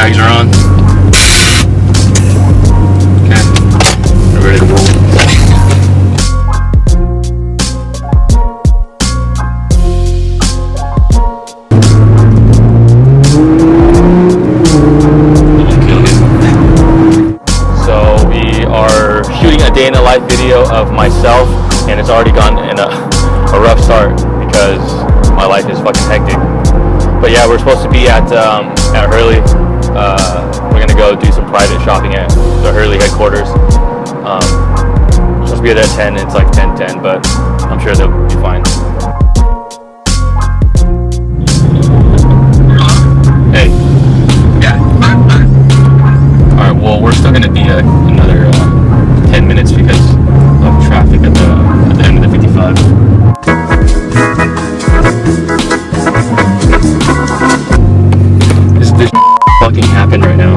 tags are on. Okay, we're ready to roll. So we are shooting a day in the life video of myself, and it's already gone in a rough start because my life is fucking hectic. But yeah, we're supposed to be at Hurley. We're gonna go do some private shopping at the Hurley headquarters. Supposed to be there at 10. It's like 10:10, but I'm sure they'll be fine. Hey. Yeah. All right. Well, we're still gonna be another 10 minutes because of traffic at the end of the 55. This fucking happened right now.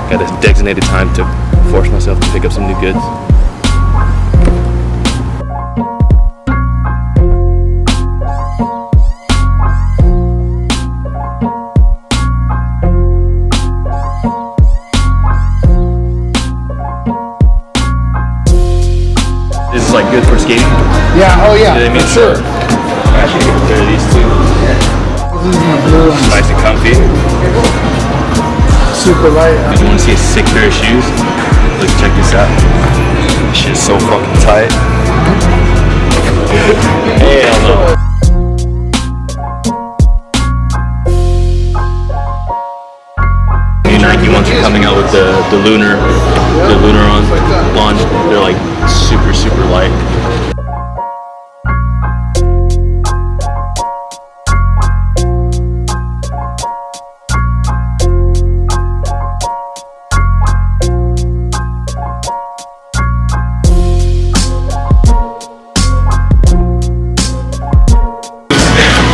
Got this designated time to force myself to pick up some new goods. This is like good for skating? Yeah, oh yeah, You know what I mean? for sure. I should get a pair of these too. This is my blue one. Nice and comfy. Super light. If you want to see a sick pair of shoes, look, check this out. This shit's so fucking tight. Hell no. Nike ones are coming out with the lunar on launch. They're like super light.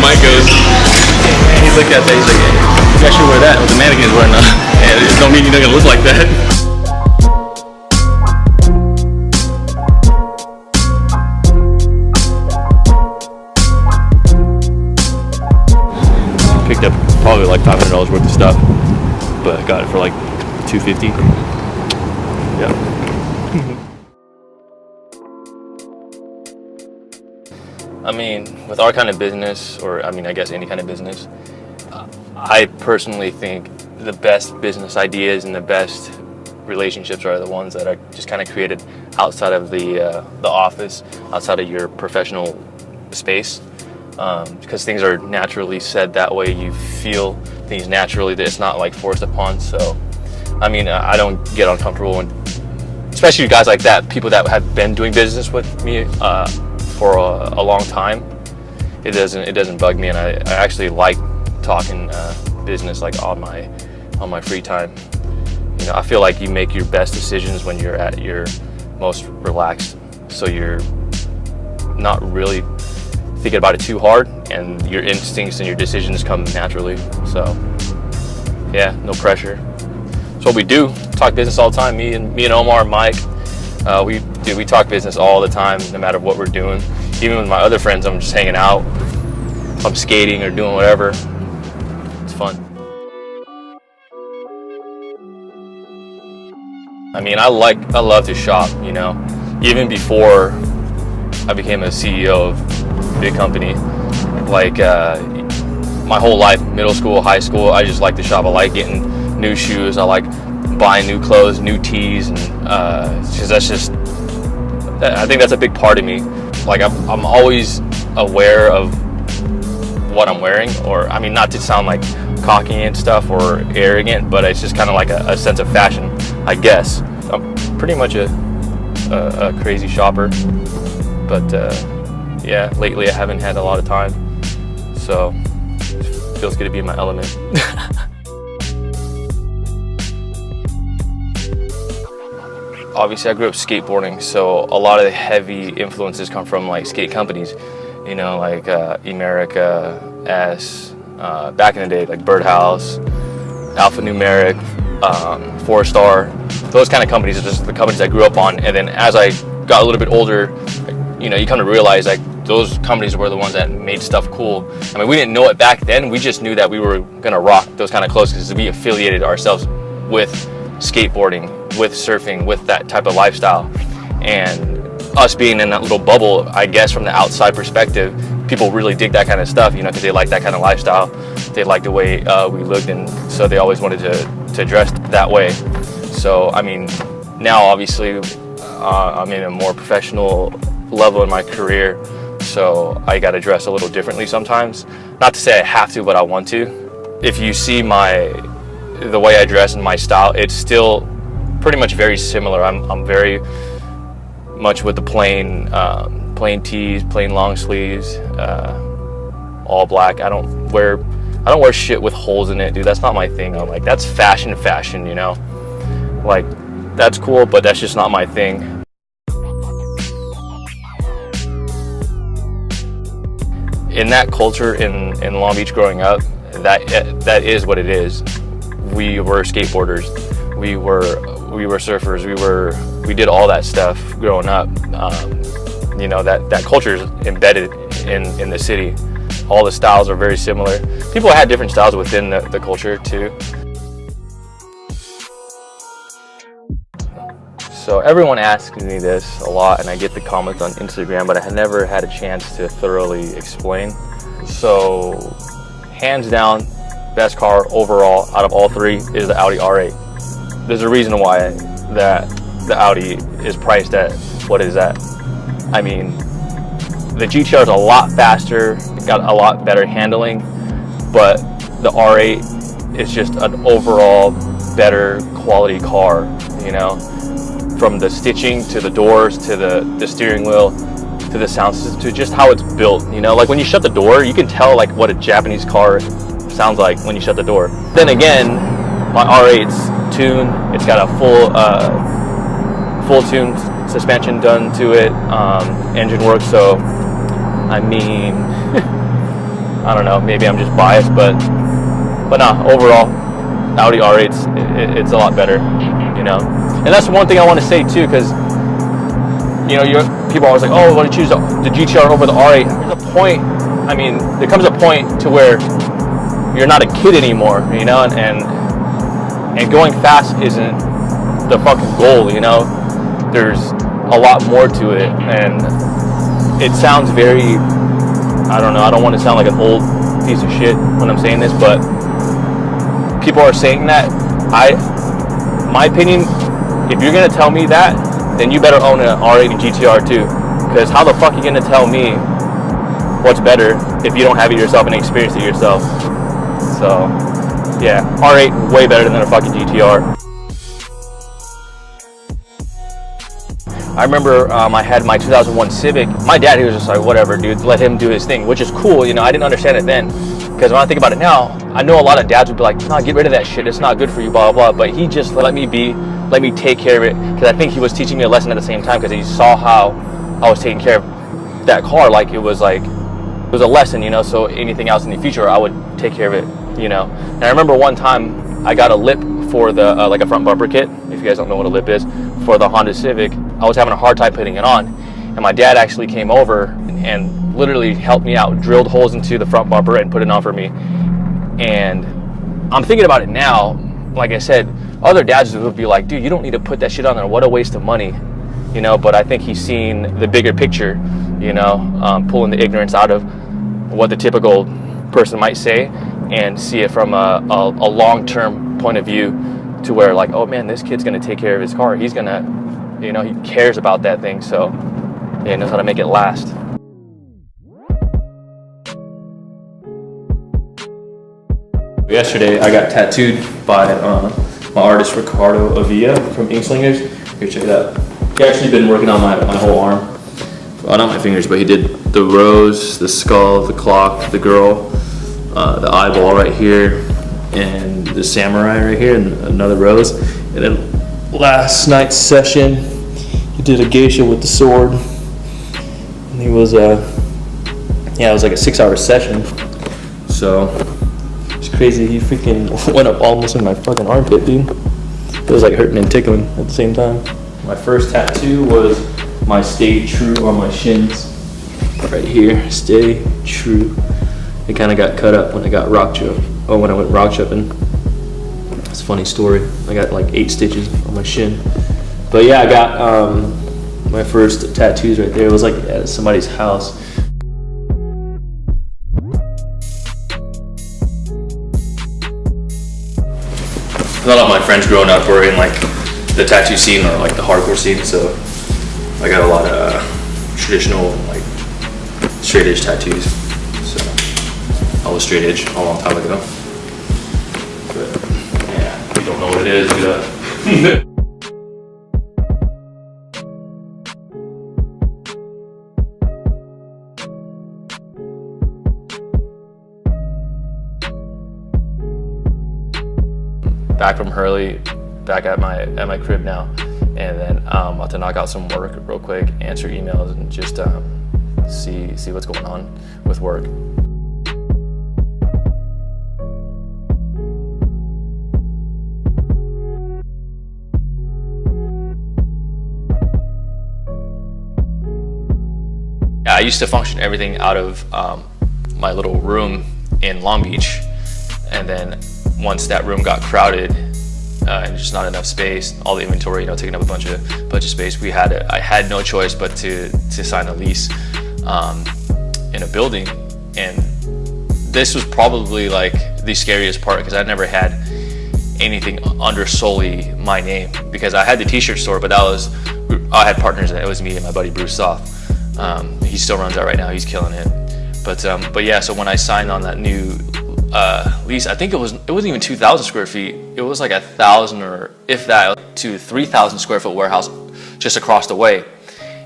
Mike goes, he looked at that, he's like, you guys should wear that, what the mannequin is wearing now. And it don't mean you're not gonna look like that. Picked up probably like $500 worth of stuff, but I got it for like $250. Yeah. I mean, with our kind of business, or I mean, I guess any kind of business, I personally think the best business ideas and the best relationships are the ones that are just kind of created outside of the office, outside of your professional space, because things are naturally said that way. You feel things naturally, that it's not like forced upon. So, I mean, I don't get uncomfortable when, especially guys like that, people that have been doing business with me for a long time. It doesn't bug me, and I actually like talking business like on my free time. You know, I feel like you make your best decisions when you're at your most relaxed, so you're not really thinking about it too hard, and your instincts and your decisions come naturally. So yeah, no pressure. That's what we do. Talk business all the time. Me and Omar and Mike, we talk business all the time, no matter what we're doing. Even with my other friends, I'm just hanging out, I'm skating or doing whatever. It's fun. I mean, I love to shop, you know. Even before I became a CEO of a big company, like my whole life, middle school, high school, I just like to shop. I like getting new shoes. I like buying new clothes, new tees, and I think that's a big part of me. Like I'm always aware of what I'm wearing, or I mean, not to sound like cocky and stuff or arrogant, but it's just kind of like a sense of fashion, I guess. I'm pretty much a crazy shopper, but yeah, lately I haven't had a lot of time, so it feels good to be in my element. Obviously, I grew up skateboarding, so a lot of the heavy influences come from like skate companies, you know, like Emerica, S, back in the day, like Birdhouse, Alphanumeric, 4 Star. Those kind of companies are just the companies I grew up on. And then as I got a little bit older, you know, you kind of realize like those companies were the ones that made stuff cool. I mean, we didn't know it back then. We just knew that we were gonna rock those kind of clothes because we affiliated ourselves with skateboarding, with surfing, with that type of lifestyle. And us being in that little bubble, I guess from the outside perspective, people really dig that kind of stuff, you know, because they like that kind of lifestyle. They like the way we looked, and so they always wanted to dress that way. So, I mean, now obviously I'm in a more professional level in my career, so I got to dress a little differently sometimes. Not to say I have to, but I want to. If you see the way I dress and my style, it's still pretty much very similar. I'm very much with the plain tees, plain long sleeves, all black. I don't wear shit with holes in it, dude. That's not my thing. I'm like, that's fashion, you know? Like, that's cool, but that's just not my thing. In that culture in Long Beach growing up, that is what it is. We were skateboarders. We were surfers. We did all that stuff growing up. You know, that culture is embedded in the city. All the styles are very similar. People had different styles within the culture too. So everyone asks me this a lot, and I get the comments on Instagram, but I had never had a chance to thoroughly explain. So hands down, best car overall out of all three is the Audi R8. There's a reason why that the Audi is priced at what is that. I mean, the GTR is a lot faster, got a lot better handling, but the R8 is just an overall better quality car, you know? From the stitching to the doors to the steering wheel to the sound system to just how it's built, you know? Like when you shut the door, you can tell like what a Japanese car sounds like when you shut the door. Then again, my R8's tuned. It's got a full tuned suspension done to it, engine work. So I mean, I don't know, maybe I'm just biased, but nah, overall Audi R8's it's a lot better, you know. And that's one thing I want to say too, because you know, people are always like, oh, why don't you choose the GTR over the R8? There's a point, I mean, there comes a point to where you're not a kid anymore, you know, and going fast isn't the fucking goal, you know. There's a lot more to it, and it sounds very, I don't know, I don't want to sound like an old piece of shit when I'm saying this, but people are saying that. My opinion, if you're gonna tell me that, then you better own an R8 and GTR too, because how the fuck are you gonna tell me what's better if you don't have it yourself and experience it yourself? So yeah, R8 way better than a fucking GTR. I remember I had my 2001 Civic. My dad, he was just like, whatever, dude, let him do his thing, which is cool, you know. I didn't understand it then, because when I think about it now, I know a lot of dads would be like, nah, get rid of that shit, it's not good for you, blah, blah, blah. But he just let me take care of it, because I think he was teaching me a lesson at the same time, because he saw how I was taking care of that car like it was a lesson, you know. So anything else in the future, I would take care of it, you know. And I remember one time I got a lip for the like a front bumper kit, if you guys don't know what a lip is, for the Honda Civic. I was having a hard time putting it on, and my dad actually came over and literally helped me out, drilled holes into the front bumper and put it on for me. And I'm thinking about it now, like I said, other dads would be like, dude, you don't need to put that shit on there, what a waste of money, you know. But I think he's seen the bigger picture, you know, pulling the ignorance out of what the typical person might say, and see it from a long-term point of view, to where like, oh man, this kid's gonna take care of his car, he's gonna, you know, he cares about that thing, so yeah, he knows how to make it last. Yesterday I got tattooed by my artist Ricardo Avilla from Inkslingers. Here, check it out. He actually been working on my whole arm. Well, not my fingers, but he did the rose, the skull, the clock, the girl, the eyeball right here, and the samurai right here, and another rose. And then last night's session, he did a geisha with the sword. And he was, it was like a 6-hour session. So it's crazy. He freaking went up almost in my fucking armpit, dude. It was like hurting and tickling at the same time. My first tattoo was my stay true on my shins. Right here, stay true. It kind of got cut up when I got rock jump. Oh, when I went rock jumping. It's a funny story. I got like 8 stitches on my shin. But yeah, I got my first tattoos right there. It was like at somebody's house. A lot of my friends growing up were in like the tattoo scene or like the hardcore scene, so I got a lot of traditional like straight edge tattoos. So I was straight edge a long time ago. But yeah, if you don't know what it is, do that. Back from Hurley, back at my crib now, and then I'm about to knock out some work real quick, answer emails, and just see what's going on with work. Yeah, I used to function everything out of my little room in Long Beach, and then once that room got crowded and just not enough space, all the inventory, taking up a bunch of space, I had no choice but to sign a lease in a building. And this was probably like the scariest part, because I never had anything under solely my name, because I had the t-shirt store, but I had partners in it. It was me and my buddy Bruce Soft. He still runs that right now. He's killing it. But yeah, so when I signed on that new lease, I think it wasn't even 2,000 square feet. It was like 1,000, or if that, to 3,000 square foot warehouse just across the way.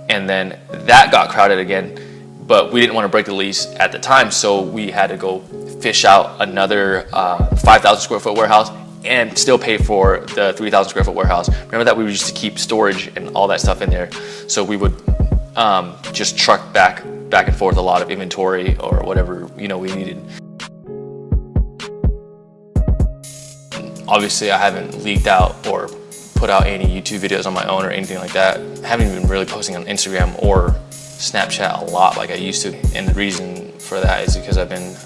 And then that got crowded again, but we didn't want to break the lease at the time, so we had to go fish out another 5,000 square foot warehouse and still pay for the 3,000 square foot warehouse. Remember that we used to keep storage and all that stuff in there, so we would just truck back and forth a lot of inventory or whatever we needed. Obviously, I haven't leaked out or put out any YouTube videos on my own or anything like that. I haven't even been really posting on Instagram or Snapchat a lot like I used to. And the reason for that is because I've been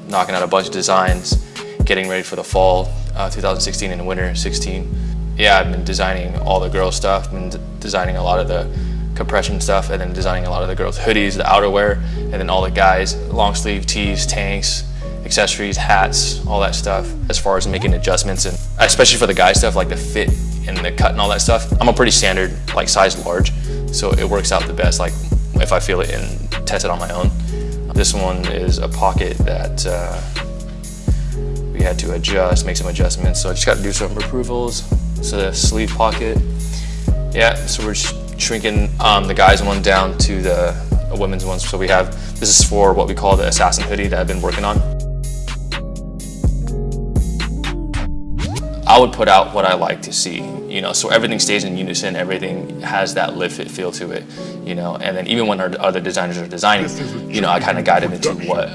knocking out a bunch of designs, getting ready for the fall 2016 and winter 16. Yeah, I've been designing all the girls' stuff, been designing a lot of the compression stuff, and then designing a lot of the girls' hoodies, the outerwear, and then all the guys' long sleeve tees, tanks, accessories, hats, all that stuff, as far as making adjustments, and especially for the guy stuff, like the fit and the cut and all that stuff. I'm a pretty standard, like size large, so it works out the best, like if I feel it and test it on my own. This one is a pocket that we had to adjust, make some adjustments, so I just got to do some approvals. So the sleeve pocket, yeah, so we're just shrinking the guys one down to the women's one. So we have, this is for what we call the assassin hoodie that I've been working on. I would put out what I like to see, so everything stays in unison, everything has that LiveFit feel to it, and then even when our other designers are designing, I kind of guide them into what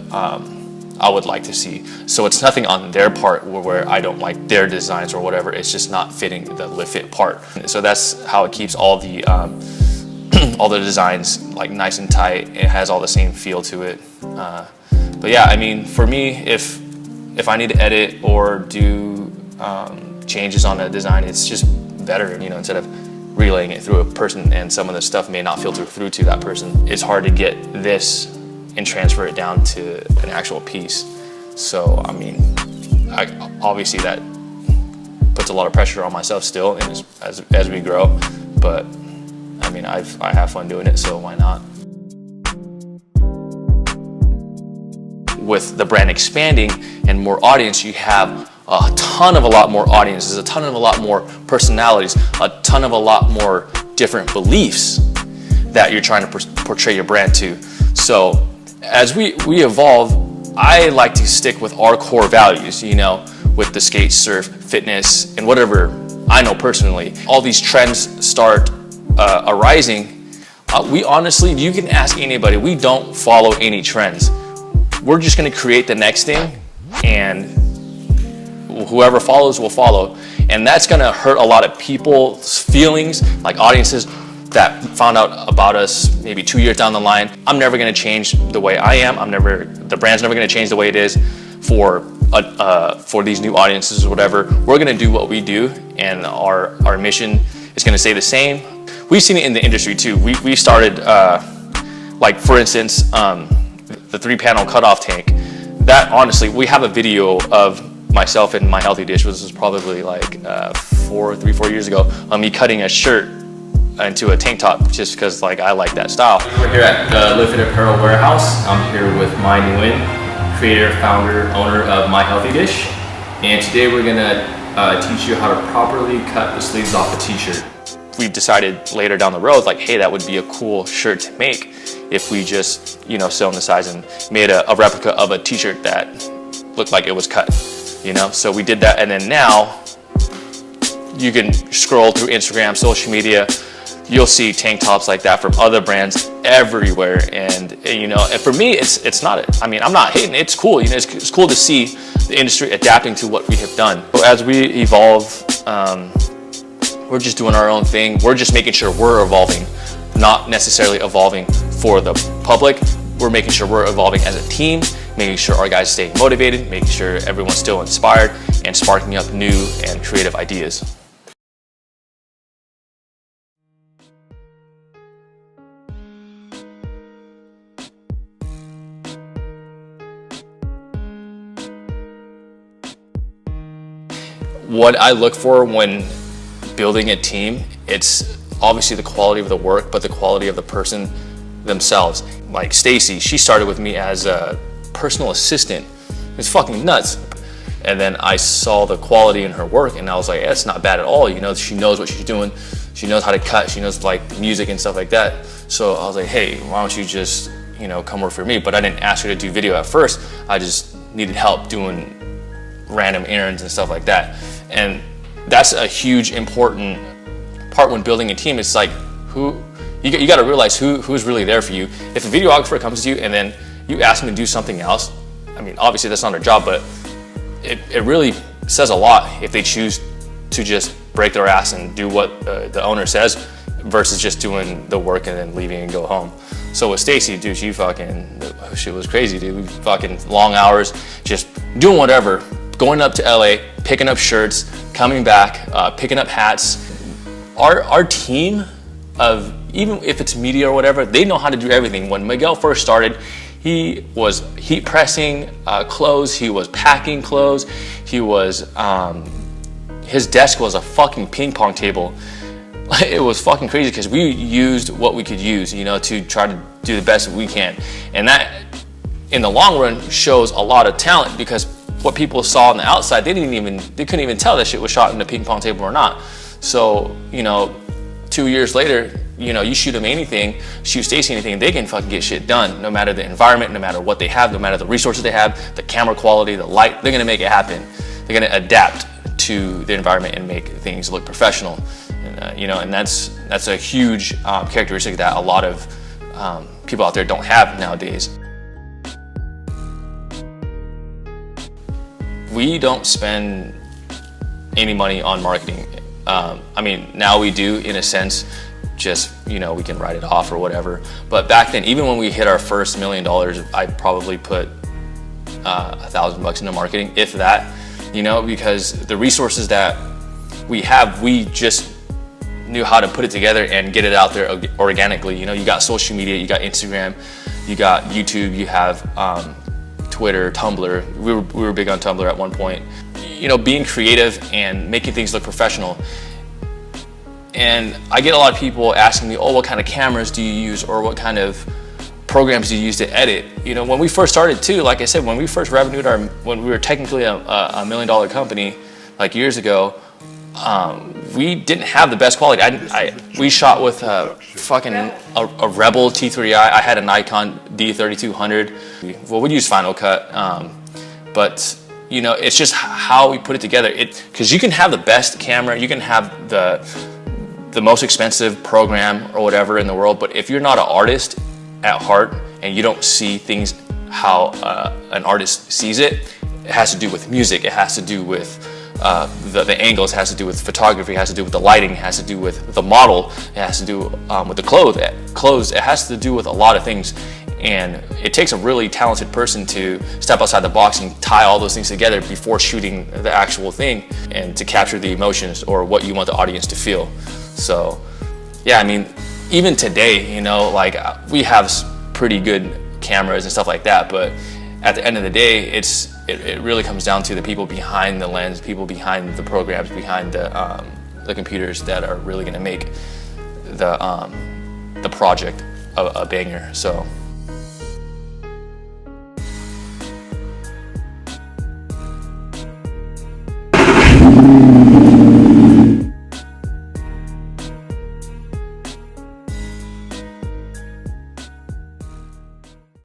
I would like to see. So it's nothing on their part where I don't like their designs or whatever, it's just not fitting the LiveFit part. So that's how it keeps all the all the designs like nice and tight. It has all the same feel to it. But yeah, I mean, for me, if I need to edit or do changes on a design, it's just better, instead of relaying it through a person, and some of the stuff may not filter through to that person. It's hard to get this and transfer it down to an actual piece. So, I mean, obviously that puts a lot of pressure on myself still, and as we grow, but I mean, I have fun doing it, so why not? With the brand expanding and more audience, you have a lot more audiences, a lot more personalities, a lot more different beliefs that you're trying to portray your brand to. So as we evolve, I like to stick with our core values, with the skate, surf, fitness, and whatever I know personally. All these trends start arising. We honestly, you can ask anybody, we don't follow any trends. We're just gonna create the next thing, and whoever follows will follow. And that's gonna hurt a lot of people's feelings, like audiences. that found out about us maybe 2 years down the line. I'm never gonna change the way I am. The brand's never gonna change the way it is for these new audiences or whatever. We're gonna do what we do, and our mission is gonna stay the same. We've seen it in the industry too. We started, like for instance, the 3-panel cutoff tank. That honestly, we have a video of myself in my healthy dish. This was probably like 3-4 years ago, me cutting a shirt into a tank top just because like I like that style. We're here at the LiveFit Apparel Warehouse. I'm here with my Nguyen, creator, founder, owner of My Healthy Dish, and today we're gonna teach you how to properly cut the sleeves off a t-shirt. We've decided later down the road, like, hey, that would be a cool shirt to make if we just, you know, sew on the sides and made a replica of a t-shirt that looked like it was cut, you know? So we did that, and then now you can scroll through Instagram, social media, you'll see tank tops like that from other brands everywhere. And you know, and for me, it's not, I mean, I'm not hating, it's cool. You know, it's cool to see the industry adapting to what we have done. So as we evolve, we're just doing our own thing. We're just making sure we're evolving, not necessarily evolving for the public. We're making sure we're evolving as a team, making sure our guys stay motivated, making sure everyone's still inspired and sparking up new and creative ideas. What I look for when building a team, it's obviously the quality of the work, but the quality of the person themselves. Like Stacy, she started with me as a personal assistant. It's fucking nuts. And then I saw the quality in her work, and I was like, that's not bad at all. You know, she knows what she's doing. She knows how to cut. She knows like the music and stuff like that. So I was like, hey, why don't you just, you know, come work for me? But I didn't ask her to do video at first. I just needed help doing random errands and stuff like that. And that's a huge important part when building a team. It's like, you got to realize who's really there for you. If a videographer comes to you and then you ask them to do something else, I mean, obviously that's not their job, but it really says a lot if they choose to just break their ass and do what the owner says versus just doing the work and then leaving and go home. So with Stacy, dude, she was crazy, dude. We fucking long hours, just doing whatever, going up to LA, picking up shirts, coming back, picking up hats. Our team of, even if it's media or whatever, they know how to do everything. When Miguel first started, he was heat pressing clothes, he was packing clothes, he was, his desk was a fucking ping pong table. It was fucking crazy because we used what we could use, you know, to try to do the best that we can. And that, in the long run, shows a lot of talent, because what people saw on the outside, they couldn't even tell that shit was shot in a ping pong table or not. So, you know, 2 years later, you know, you shoot them anything, shoot Stacy anything, they can fucking get shit done, no matter the environment, no matter what they have, no matter the resources they have, the camera quality, the light, they're gonna make it happen. They're gonna adapt to the environment and make things look professional. And, you know, and that's a huge characteristic that a lot of people out there don't have nowadays. We don't spend any money on marketing. I mean, now we do, in a sense, just, you know, we can write it off or whatever. But back then, even when we hit our first $1 million, I probably put $1,000 into marketing, if that, you know, because the resources that we have, we just knew how to put it together and get it out there organically. You know, you got social media, you got Instagram, you got YouTube, you have Twitter, Tumblr. We were big on Tumblr at one point. You know, being creative and making things look professional. And I get a lot of people asking me, oh, what kind of cameras do you use, or what kind of programs do you use to edit? You know, when we first started too, like I said, when we first revenued when we were technically a $1 million company, like years ago, we didn't have the best quality. We shot with a Rebel T3i. I had a Nikon D3200. Well, we'd use Final Cut, but you know, it's just how we put it together. Because you can have the best camera, you can have the most expensive program or whatever in the world, but if you're not an artist at heart and you don't see things how an artist sees it, it has to do with music, it has to do with the angles, it has to do with photography, it has to do with the lighting, it has to do with the model, it has to do with the clothes, it has to do with a lot of things. And it takes a really talented person to step outside the box and tie all those things together before shooting the actual thing, and to capture the emotions or what you want the audience to feel. So yeah, I mean, even today, you know, like we have pretty good cameras and stuff like that, but at the end of the day, it really comes down to the people behind the lens, people behind the programs, behind the computers that are really going to make the project a banger. So